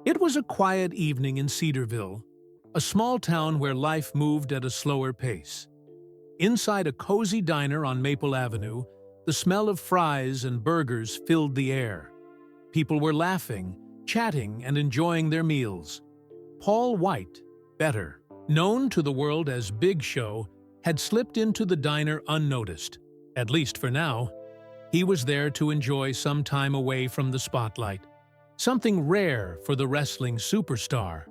It was a quiet evening in Cedarville, a small town where life moved at a slower pace. Inside a cozy diner on Maple Avenue, the smell of fries and burgers filled the air. People were laughing, chatting, and enjoying their meals. Paul White, better known to the world as Big Show, had slipped into the diner unnoticed, at least for now. He was there to enjoy some time away from the spotlight, something rare for the wrestling superstar.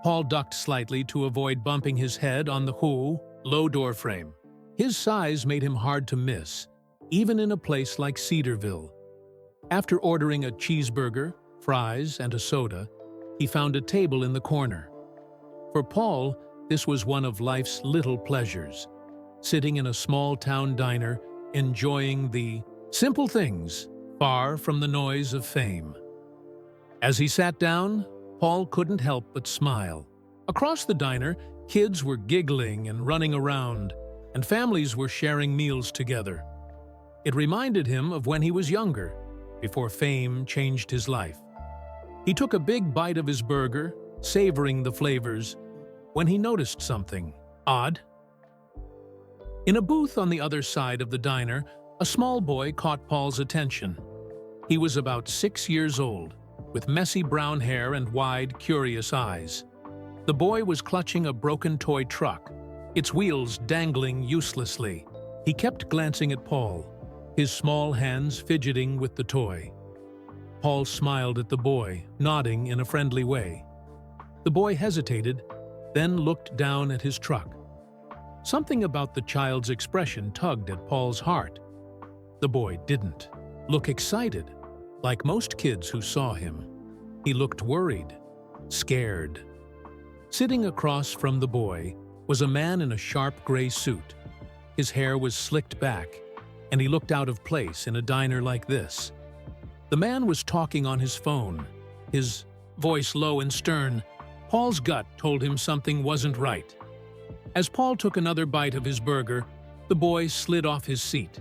Paul ducked slightly to avoid bumping his head on the low door frame. His size made him hard to miss, even in a place like Cedarville. After ordering a cheeseburger, fries, and a soda, he found a table in the corner. For Paul, this was one of life's little pleasures, sitting in a small-town diner, enjoying the simple things, far from the noise of fame. As he sat down, Paul couldn't help but smile. Across the diner, kids were giggling and running around, and families were sharing meals together. It reminded him of when he was younger, before fame changed his life. He took a big bite of his burger, savoring the flavors, when he noticed something odd. In a booth on the other side of the diner, a small boy caught Paul's attention. He was about 6 years old, with messy brown hair and wide, curious eyes. The boy was clutching a broken toy truck, its wheels dangling uselessly. He kept glancing at Paul, his small hands fidgeting with the toy. Paul smiled at the boy, nodding in a friendly way. The boy hesitated, then looked down at his truck. Something about the child's expression tugged at Paul's heart. The boy didn't look excited, like most kids who saw him. He looked worried, scared. Sitting across from the boy was a man in a sharp gray suit. His hair was slicked back, and he looked out of place in a diner like this. The man was talking on his phone, his voice low and stern. Paul's gut told him something wasn't right. As Paul took another bite of his burger, the boy slid off his seat.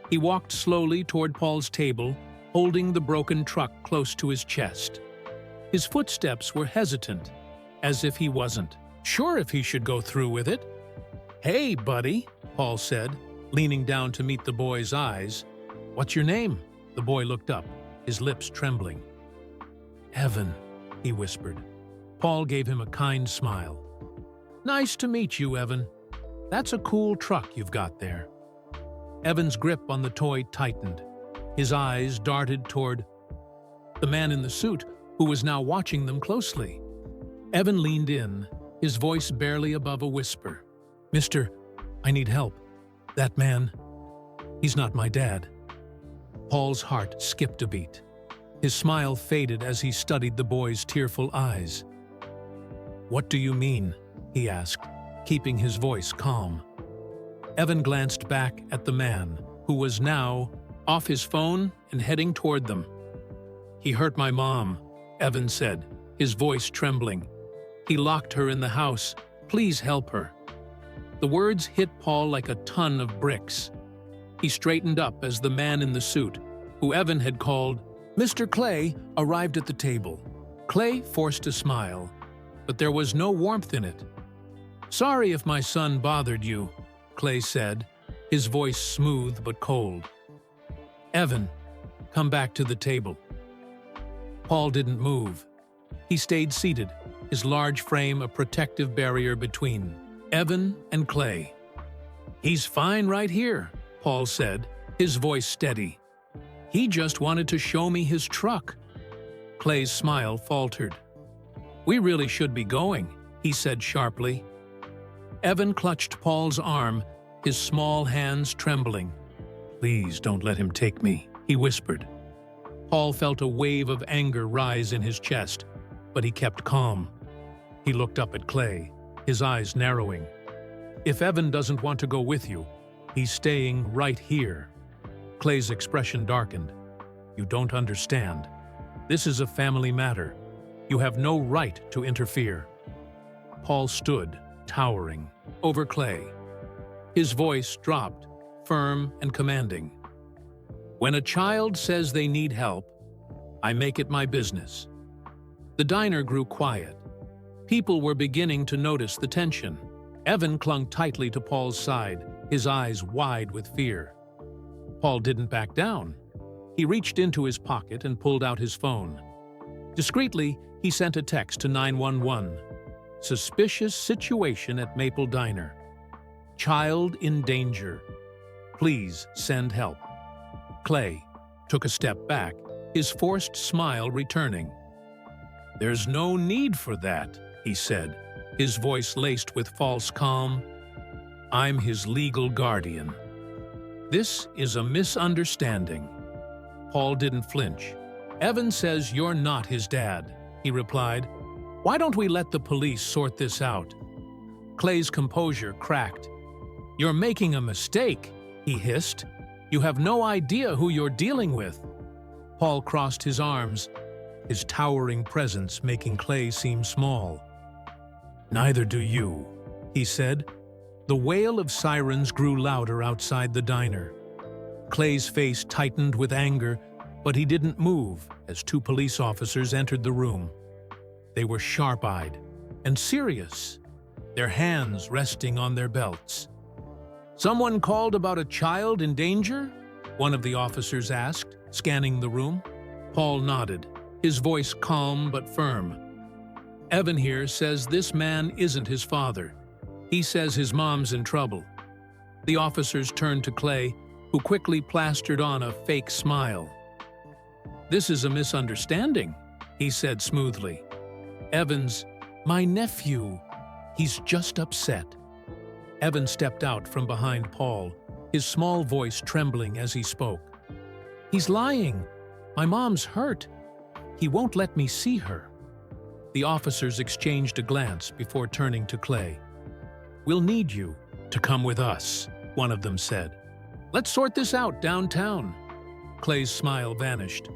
He walked slowly toward Paul's table, holding the broken truck close to his chest. His footsteps were hesitant, as if he wasn't sure if he should go through with it. "Hey, buddy," Paul said, leaning down to meet the boy's eyes. "What's your name?" The boy looked up, his lips trembling. "Evan," he whispered. Paul gave him a kind smile. "Nice to meet you, Evan. That's a cool truck you've got there." Evan's grip on the toy tightened. His eyes darted toward the man in the suit, who was now watching them closely. Evan leaned in, his voice barely above a whisper. "Mister, I need help. That man, he's not my dad." Paul's heart skipped a beat. His smile faded as he studied the boy's tearful eyes. "What do you mean?" he asked, keeping his voice calm. Evan glanced back at the man, who was now off his phone and heading toward them. "He hurt my mom," Evan said, his voice trembling. "He locked her in the house. Please help her." The words hit Paul like a ton of bricks. He straightened up as the man in the suit, who Evan had called Mr. Clay, arrived at the table. Clay forced a smile, but there was no warmth in it. "Sorry if my son bothered you," Clay said, his voice smooth but cold. "Evan, come back to the table." Paul didn't move. He stayed seated, his large frame a protective barrier between Evan and Clay. "He's fine right here," Paul said, his voice steady. "He just wanted to show me his truck." Clay's smile faltered. "We really should be going," he said sharply. Evan clutched Paul's arm, his small hands trembling. "Please don't let him take me," he whispered. Paul felt a wave of anger rise in his chest, but he kept calm. He looked up at Clay, his eyes narrowing. "If Evan doesn't want to go with you, he's staying right here." Clay's expression darkened. "You don't understand. This is a family matter. You have no right to interfere." Paul stood, towering, over Clay. His voice dropped, firm and commanding. "When a child says they need help, I make it my business. The diner grew quiet. People were beginning to notice the tension. Evan clung tightly to Paul's side, his eyes wide with fear. Paul didn't back down. He reached into his pocket and pulled out his phone. Discreetly, he sent a text to 911. Suspicious situation at Maple Diner. Child in danger. Please send help. Clay took a step back, his forced smile returning. There's no need for that, he said, his voice laced with false calm. I'm his legal guardian. This is a misunderstanding. Paul didn't flinch. Evan says you're not his dad, he replied. Why don't we let the police sort this out? Clay's composure cracked. You're making a mistake, he hissed. You have no idea who you're dealing with. Paul crossed his arms, his towering presence making Clay seem small. Neither do you, he said. The wail of sirens grew louder outside the diner. Clay's face tightened with anger, but he didn't move as two police officers entered the room. They were sharp-eyed and serious, their hands resting on their belts. Someone called about a child in danger? One of the officers asked, scanning the room. Paul nodded, his voice calm but firm. Evan here says this man isn't his father. He says his mom's in trouble. The officers turned to Clay, who quickly plastered on a fake smile. This is a misunderstanding, he said smoothly. Evan's, my nephew. He's just upset. Evan stepped out from behind Paul, his small voice trembling as he spoke. He's lying. My mom's hurt. He won't let me see her. The officers exchanged a glance before turning to Clay. We'll need you to come with us, one of them said. Let's sort this out downtown. Clay's smile vanished.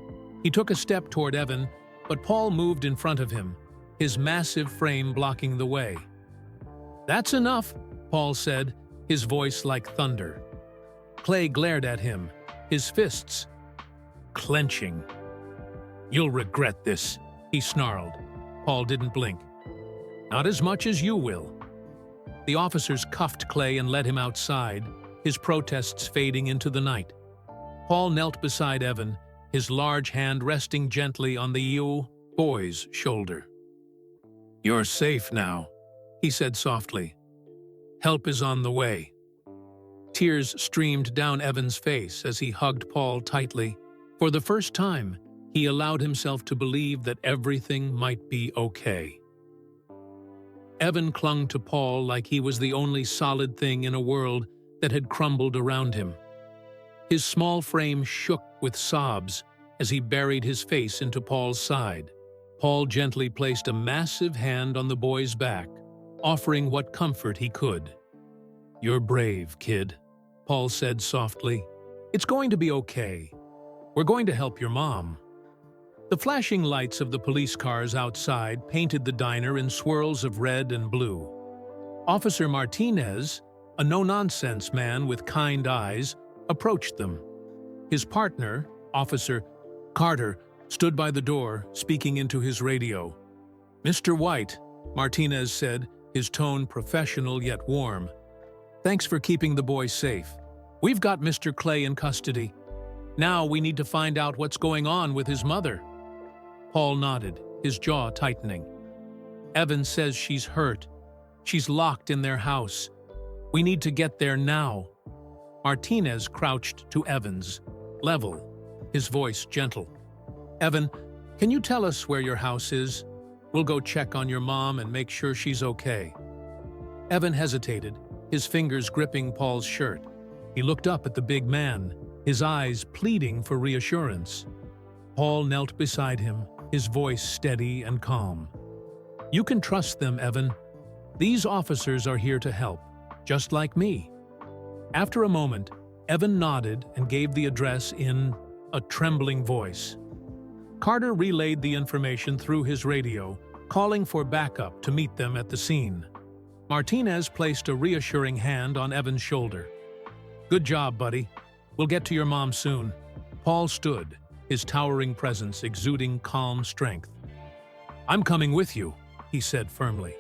He took a step toward Evan, but Paul moved in front of him, his massive frame blocking the way. That's enough, Paul said, his voice like thunder. Clay glared at him, his fists clenching. You'll regret this, he snarled. Paul didn't blink. Not as much as you will. The officers cuffed Clay and led him outside, his protests fading into the night. Paul knelt beside Evan, his large hand resting gently on the boy's shoulder. You're safe now, he said softly. Help is on the way. Tears streamed down Evan's face as he hugged Paul tightly. For the first time, he allowed himself to believe that everything might be okay. Evan clung to Paul like he was the only solid thing in a world that had crumbled around him. His small frame shook with sobs as he buried his face into Paul's side. Paul gently placed a massive hand on the boy's back, offering what comfort he could. You're brave, kid, Paul said softly. It's going to be okay. We're going to help your mom. The flashing lights of the police cars outside painted the diner in swirls of red and blue. Officer Martinez, a no-nonsense man with kind eyes, approached them. His partner, Officer Carter, stood by the door, speaking into his radio. Mr. White, Martinez said, his tone professional yet warm. Thanks for keeping the boy safe. We've got Mr. Clay in custody. Now we need to find out what's going on with his mother. Paul nodded, his jaw tightening. Evan says she's hurt. She's locked in their house. We need to get there now. Martinez crouched to Evan's level, his voice gentle. Evan, can you tell us where your house is? We'll go check on your mom and make sure she's okay. Evan hesitated, his fingers gripping Paul's shirt. He looked up at the big man, his eyes pleading for reassurance. Paul knelt beside him, his voice steady and calm. You can trust them, Evan. These officers are here to help, just like me. After a moment, Evan nodded and gave the address in a trembling voice. Carter relayed the information through his radio, calling for backup to meet them at the scene. Martinez placed a reassuring hand on Evan's shoulder. Good job, buddy. We'll get to your mom soon. Paul stood, his towering presence exuding calm strength. "I'm coming with you," he said firmly.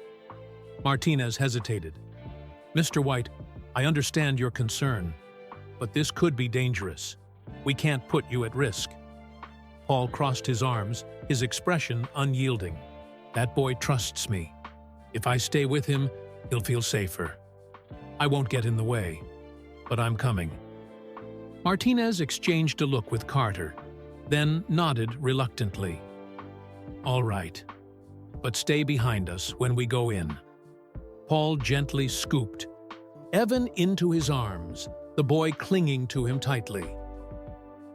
Martinez hesitated. "Mr. White, I understand your concern, but this could be dangerous. We can't put you at risk." Paul crossed his arms, his expression unyielding. "That boy trusts me. If I stay with him, he'll feel safer. I won't get in the way, but I'm coming." Martinez exchanged a look with Carter, then nodded reluctantly. "All right, but stay behind us when we go in." Paul gently scooped Evan into his arms, the boy clinging to him tightly.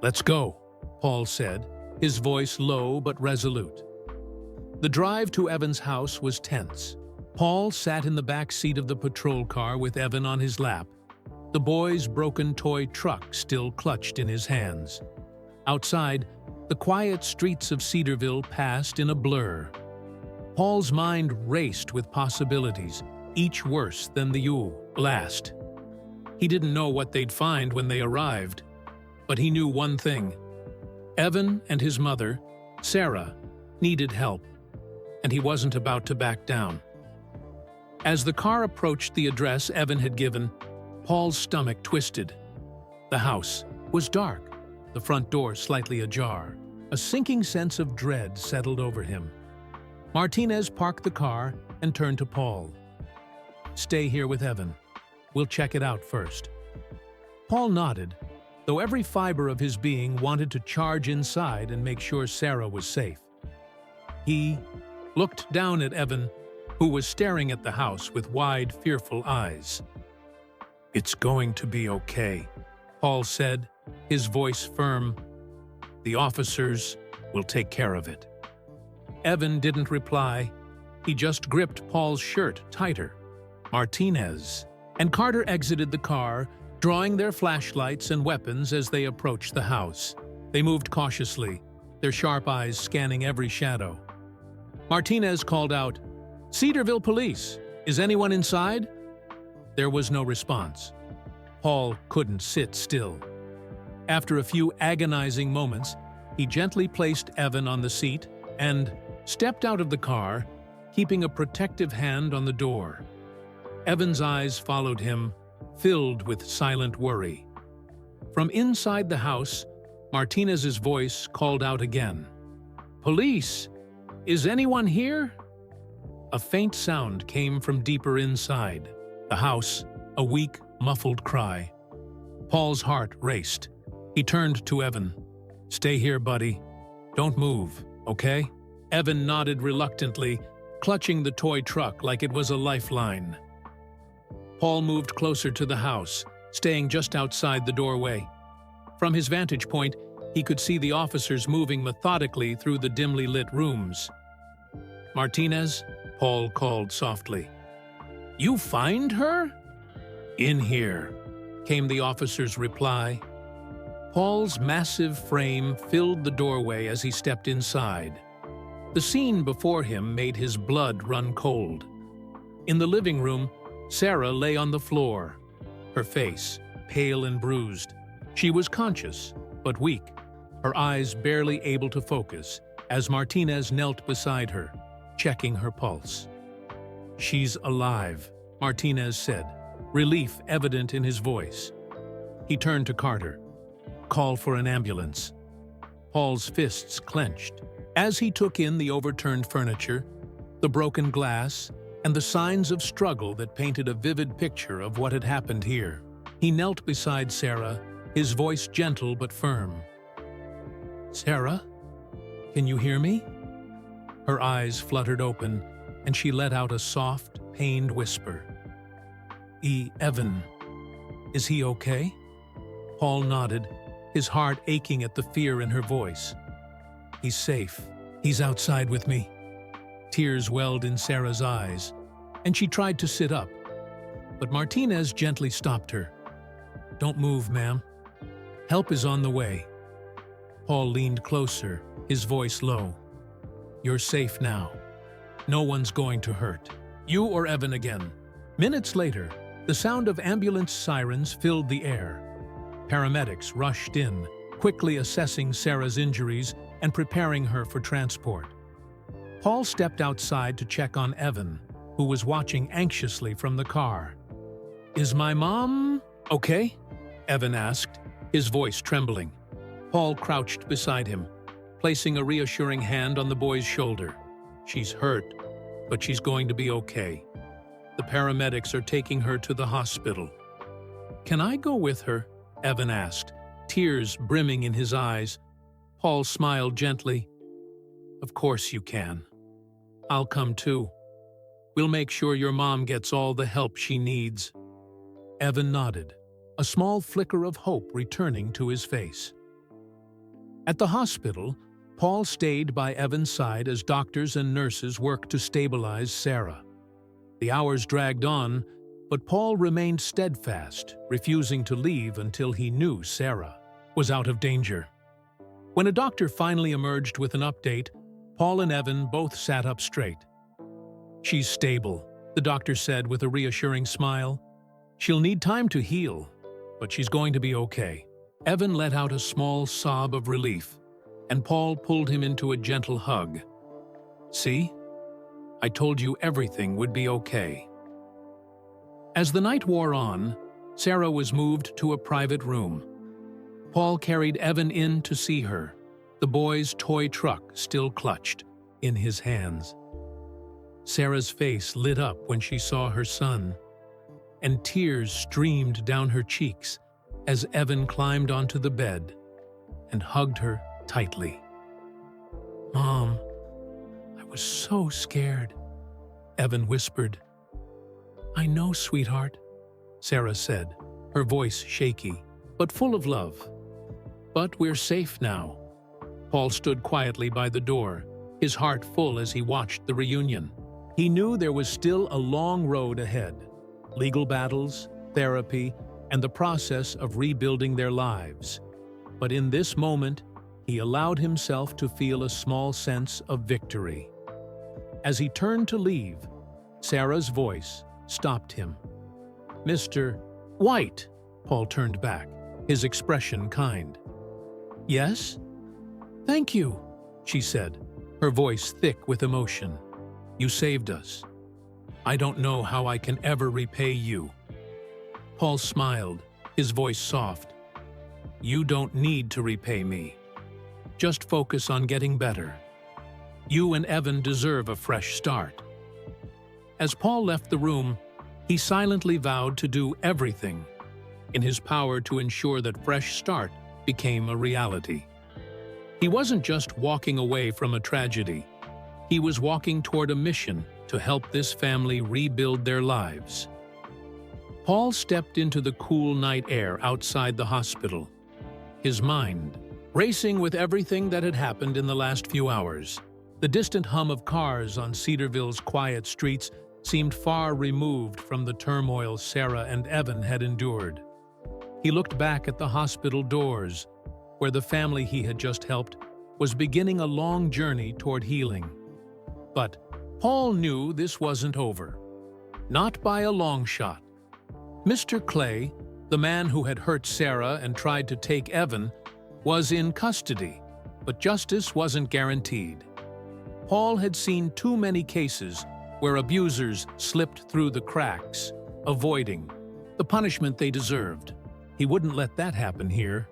"Let's go," Paul said, his voice low but resolute. The drive to Evan's house was tense. Paul sat in the back seat of the patrol car with Evan on his lap, the boy's broken toy truck still clutched in his hands. Outside, the quiet streets of Cedarville passed in a blur. Paul's mind raced with possibilities, each worse than the last. He didn't know what they'd find when they arrived, but he knew one thing. Evan and his mother, Sarah, needed help, and he wasn't about to back down. As the car approached the address Evan had given, Paul's stomach twisted. The house was dark, the front door slightly ajar. A sinking sense of dread settled over him. Martinez parked the car and turned to Paul. "Stay here with Evan. We'll check it out first." Paul nodded, though every fiber of his being wanted to charge inside and make sure Sarah was safe. He looked down at Evan, who was staring at the house with wide, fearful eyes. "It's going to be okay," Paul said, his voice firm. "The officers will take care of it." Evan didn't reply. He just gripped Paul's shirt tighter. Martinez and Carter exited the car, drawing their flashlights and weapons as they approached the house. They moved cautiously, their sharp eyes scanning every shadow. Martinez called out, "Cedarville Police, is anyone inside?" There was no response. Paul couldn't sit still. After a few agonizing moments, he gently placed Evan on the seat and stepped out of the car, keeping a protective hand on the door. Evan's eyes followed him, filled with silent worry. From inside the house, Martinez's voice called out again. "Police, is anyone here?" A faint sound came from deeper inside the house, a weak, muffled cry. Paul's heart raced. He turned to Evan. "Stay here, buddy. Don't move, okay?" Evan nodded reluctantly, clutching the toy truck like it was a lifeline. Paul moved closer to the house, staying just outside the doorway. From his vantage point, he could see the officers moving methodically through the dimly lit rooms. "Martinez," Paul called softly. "You find her?" "In here," came the officer's reply. Paul's massive frame filled the doorway as he stepped inside. The scene before him made his blood run cold. In the living room, Sarah lay on the floor, her face pale and bruised. She was conscious, but weak, her eyes barely able to focus, as Martinez knelt beside her, checking her pulse. "She's alive," Martinez said, relief evident in his voice. He turned to Carter. "Call for an ambulance." Paul's fists clenched. As he took in the overturned furniture, the broken glass, and the signs of struggle that painted a vivid picture of what had happened here, he knelt beside Sarah, his voice gentle but firm. "Sarah, can you hear me?" Her eyes fluttered open, and she let out a soft, pained whisper. "Evan, is he okay?" Paul nodded, his heart aching at the fear in her voice. "He's safe. He's outside with me." Tears welled in Sarah's eyes, and she tried to sit up, but Martinez gently stopped her. "Don't move, ma'am. Help is on the way." Paul leaned closer, his voice low. "You're safe now. No one's going to hurt you or Evan again." Minutes later, the sound of ambulance sirens filled the air. Paramedics rushed in, quickly assessing Sarah's injuries and preparing her for transport. Paul stepped outside to check on Evan, who was watching anxiously from the car. "Is my mom okay?" Evan asked, his voice trembling. Paul crouched beside him, placing a reassuring hand on the boy's shoulder. "She's hurt, but she's going to be okay. The paramedics are taking her to the hospital." "Can I go with her?" Evan asked, tears brimming in his eyes. Paul smiled gently. "Of course you can. I'll come too. We'll make sure your mom gets all the help she needs." Evan nodded, a small flicker of hope returning to his face. At the hospital, Paul stayed by Evan's side as doctors and nurses worked to stabilize Sarah. The hours dragged on, but Paul remained steadfast, refusing to leave until he knew Sarah was out of danger. When a doctor finally emerged with an update, Paul and Evan both sat up straight. "She's stable," the doctor said with a reassuring smile. "She'll need time to heal, but she's going to be okay." Evan let out a small sob of relief, and Paul pulled him into a gentle hug. "See? I told you everything would be okay." As the night wore on, Sarah was moved to a private room. Paul carried Evan in to see her, the boy's toy truck still clutched in his hands. Sarah's face lit up when she saw her son, and tears streamed down her cheeks as Evan climbed onto the bed and hugged her tightly. "Mom, I was so scared," Evan whispered. "I know, sweetheart," Sarah said, her voice shaky, but full of love. "But we're safe now." Paul stood quietly by the door, his heart full as he watched the reunion. He knew there was still a long road ahead: legal battles, therapy, and the process of rebuilding their lives. But in this moment, he allowed himself to feel a small sense of victory. As he turned to leave, Sarah's voice stopped him. "Mr. White," Paul turned back, his expression kind. "Yes?" "Thank you," she said, her voice thick with emotion. "You saved us. I don't know how I can ever repay you." Paul smiled, his voice soft. "You don't need to repay me. Just focus on getting better. You and Evan deserve a fresh start." As Paul left the room, he silently vowed to do everything in his power to ensure that Fresh Start became a reality. He wasn't just walking away from a tragedy. He was walking toward a mission to help this family rebuild their lives. Paul stepped into the cool night air outside the hospital, his mind racing with everything that had happened in the last few hours. The distant hum of cars on Cedarville's quiet streets seemed far removed from the turmoil Sarah and Evan had endured. He looked back at the hospital doors, where the family he had just helped was beginning a long journey toward healing. But Paul knew this wasn't over. Not by a long shot. Mr. Clay, the man who had hurt Sarah and tried to take Evan, was in custody, but justice wasn't guaranteed. Paul had seen too many cases where abusers slipped through the cracks, avoiding the punishment they deserved. He wouldn't let that happen here.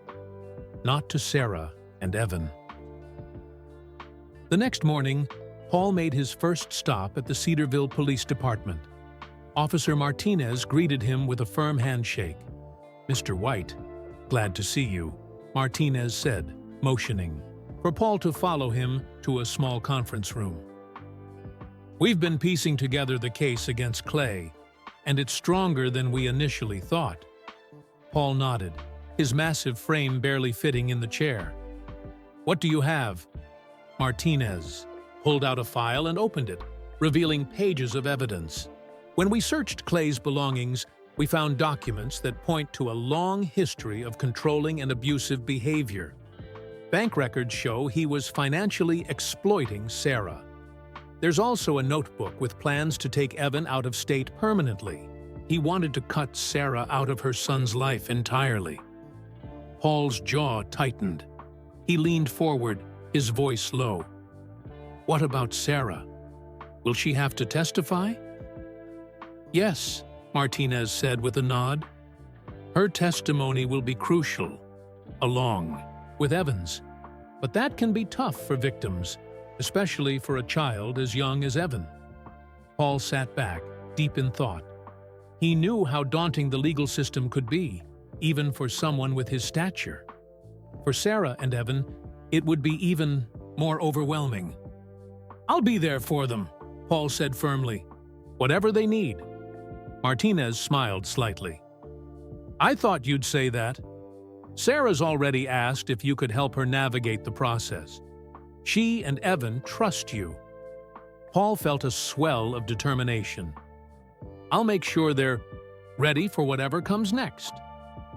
Not to Sarah and Evan. The next morning, Paul made his first stop at the Cedarville Police Department. Officer Martinez greeted him with a firm handshake. "Mr. White, glad to see you," Martinez said, motioning for Paul to follow him to a small conference room. "We've been piecing together the case against Clay, and it's stronger than we initially thought." Paul nodded, his massive frame barely fitting in the chair. "What do you have?" Martinez pulled out a file and opened it, revealing pages of evidence. "When we searched Clay's belongings, we found documents that point to a long history of controlling and abusive behavior. Bank records show he was financially exploiting Sarah. There's also a notebook with plans to take Evan out of state permanently. He wanted to cut Sarah out of her son's life entirely." Paul's jaw tightened. He leaned forward, his voice low. What about Sarah? Will she have to testify? Yes, Martinez said with a nod. Her testimony will be crucial, along with Evan's. But that can be tough for victims, especially for a child as young as Evan. Paul sat back, deep in thought. He knew how daunting the legal system could be, even for someone with his stature. For Sarah and Evan, it would be even more overwhelming. I'll be there for them, Paul said firmly. Whatever they need. Martinez smiled slightly. I thought you'd say that. Sarah's already asked if you could help her navigate the process. She and Evan trust you. Paul felt a swell of determination. I'll make sure they're ready for whatever comes next.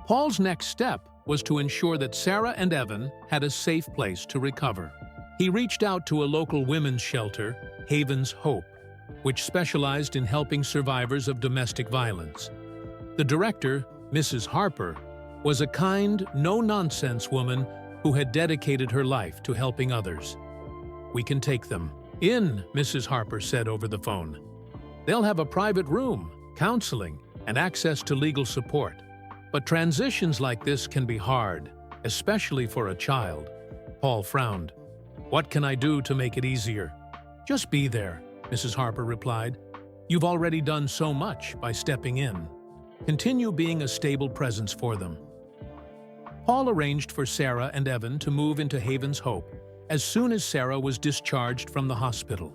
Paul's next step was to ensure that Sarah and Evan had a safe place to recover. He reached out to a local women's shelter, Haven's Hope, which specialized in helping survivors of domestic violence. The director, Mrs. Harper, was a kind, no-nonsense woman who had dedicated her life to helping others. We can take them in, Mrs. Harper said over the phone. They'll have a private room, counseling, and access to legal support. But transitions like this can be hard, especially for a child. Paul frowned. What can I do to make it easier? Just be there, Mrs. Harper replied. You've already done so much by stepping in. Continue being a stable presence for them. Paul arranged for Sarah and Evan to move into Haven's Hope as soon as Sarah was discharged from the hospital.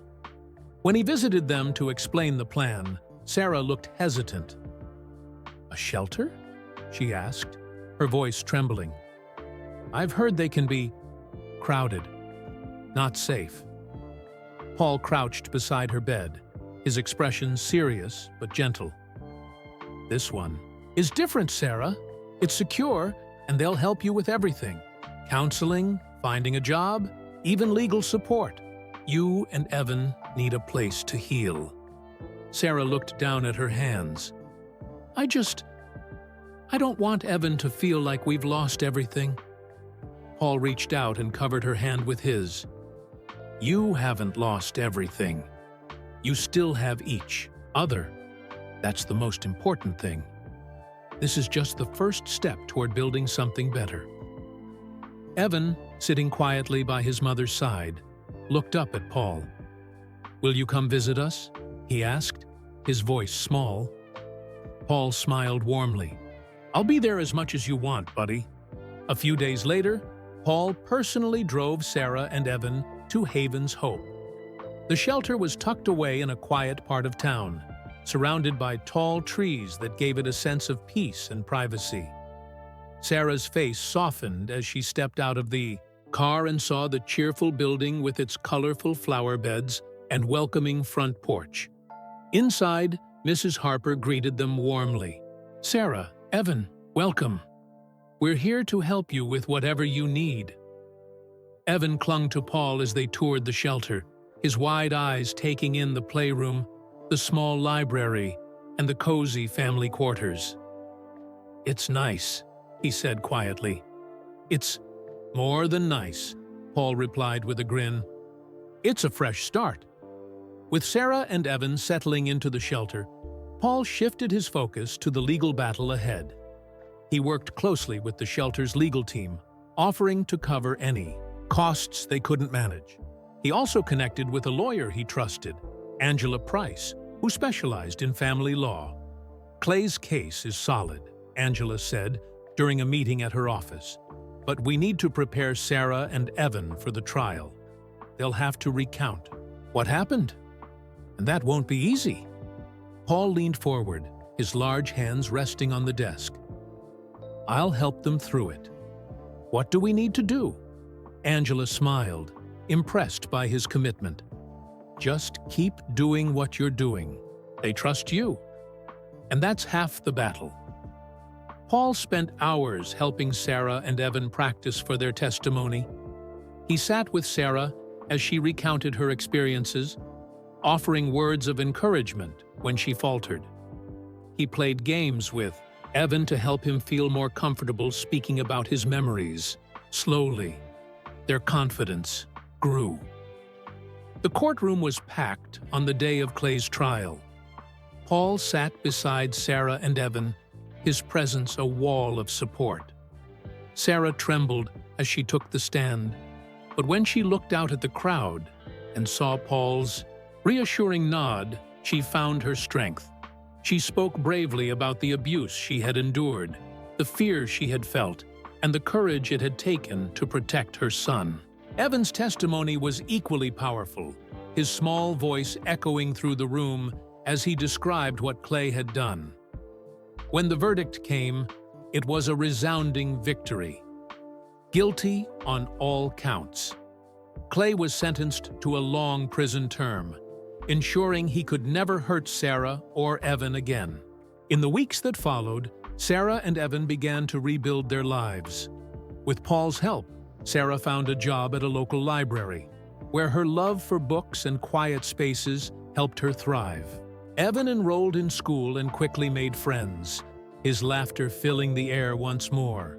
When he visited them to explain the plan, Sarah looked hesitant. A shelter? She asked, her voice trembling. I've heard they can be crowded, not safe. Paul crouched beside her bed, his expression serious but gentle. This one is different, Sarah. It's secure, and they'll help you with everything. Counseling, finding a job, even legal support. You and Evan need a place to heal. Sarah looked down at her hands. I don't want Evan to feel like we've lost everything. Paul reached out and covered her hand with his. You haven't lost everything. You still have each other. That's the most important thing. This is just the first step toward building something better. Evan, sitting quietly by his mother's side, looked up at Paul. Will you come visit us? He asked, his voice small. Paul smiled warmly. I'll be there as much as you want, buddy. A few days later, Paul personally drove Sarah and Evan to Haven's Hope. The shelter was tucked away in a quiet part of town, surrounded by tall trees that gave it a sense of peace and privacy. Sarah's face softened as she stepped out of the car and saw the cheerful building with its colorful flower beds and welcoming front porch. Inside, Mrs. Harper greeted them warmly. Sarah, Evan, welcome. We're here to help you with whatever you need. Evan clung to Paul as they toured the shelter, his wide eyes taking in the playroom, the small library, and the cozy family quarters. It's nice, he said quietly. It's more than nice, Paul replied with a grin. It's a fresh start. With Sarah and Evan settling into the shelter, Paul shifted his focus to the legal battle ahead. He worked closely with the shelter's legal team, offering to cover any costs they couldn't manage. He also connected with a lawyer he trusted, Angela Price, who specialized in family law. Clay's case is solid, Angela said during a meeting at her office. But we need to prepare Sarah and Evan for the trial. They'll have to recount what happened. And that won't be easy. Paul leaned forward, his large hands resting on the desk. I'll help them through it. What do we need to do? Angela smiled, impressed by his commitment. Just keep doing what you're doing. They trust you. And that's half the battle. Paul spent hours helping Sarah and Evan practice for their testimony. He sat with Sarah as she recounted her experiences, offering words of encouragement when she faltered. He played games with Evan to help him feel more comfortable speaking about his memories. Slowly, their confidence grew. The courtroom was packed on the day of Clay's trial. Paul sat beside Sarah and Evan, his presence a wall of support. Sarah trembled as she took the stand, but when she looked out at the crowd and saw Paul's reassuring nod, she found her strength. She spoke bravely about the abuse she had endured, the fear she had felt, and the courage it had taken to protect her son. Evan's testimony was equally powerful, his small voice echoing through the room as he described what Clay had done. When the verdict came, it was a resounding victory. Guilty on all counts. Clay was sentenced to a long prison term, ensuring he could never hurt Sarah or Evan again. In the weeks that followed, Sarah and Evan began to rebuild their lives. With Paul's help, Sarah found a job at a local library, where her love for books and quiet spaces helped her thrive. Evan enrolled in school and quickly made friends, his laughter filling the air once more.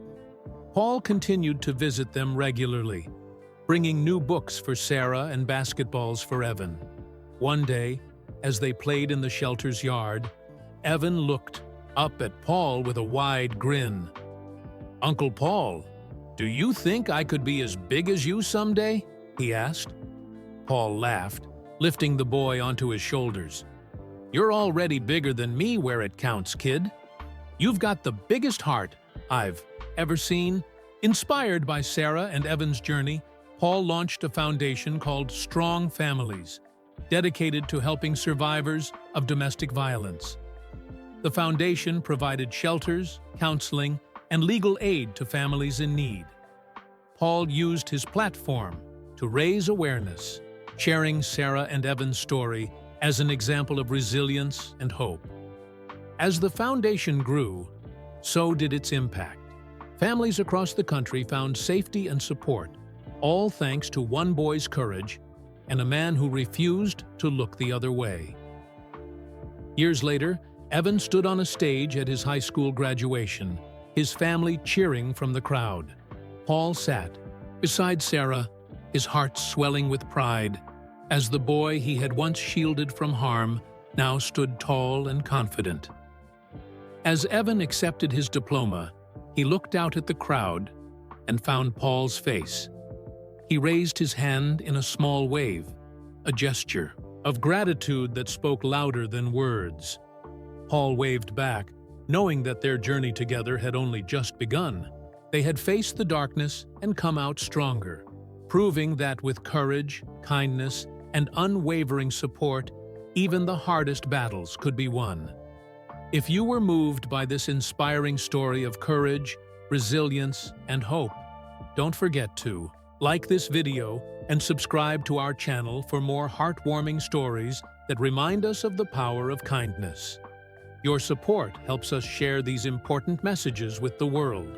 Paul continued to visit them regularly, bringing new books for Sarah and basketballs for Evan. One day, as they played in the shelter's yard, Evan looked up at Paul with a wide grin. "Uncle Paul, do you think I could be as big as you someday?" he asked. Paul laughed, lifting the boy onto his shoulders. "You're already bigger than me where it counts, kid. You've got the biggest heart I've ever seen." Inspired by Sarah and Evan's journey, Paul launched a foundation called Strong Families, dedicated to helping survivors of domestic violence. The foundation provided shelters, counseling, and legal aid to families in need. Paul used his platform to raise awareness, sharing Sarah and Evan's story as an example of resilience and hope. As the foundation grew, so did its impact. Families across the country found safety and support, all thanks to one boy's courage and a man who refused to look the other way. Years later, Evan stood on a stage at his high school graduation, his family cheering from the crowd. Paul sat beside Sarah, his heart swelling with pride, as the boy he had once shielded from harm now stood tall and confident. As Evan accepted his diploma, he looked out at the crowd and found Paul's face. He raised his hand in a small wave, a gesture of gratitude that spoke louder than words. Paul waved back, knowing that their journey together had only just begun. They had faced the darkness and come out stronger, proving that with courage, kindness, and unwavering support, even the hardest battles could be won. If you were moved by this inspiring story of courage, resilience, and hope, don't forget to like this video and subscribe to our channel for more heartwarming stories that remind us of the power of kindness. Your support helps us share these important messages with the world.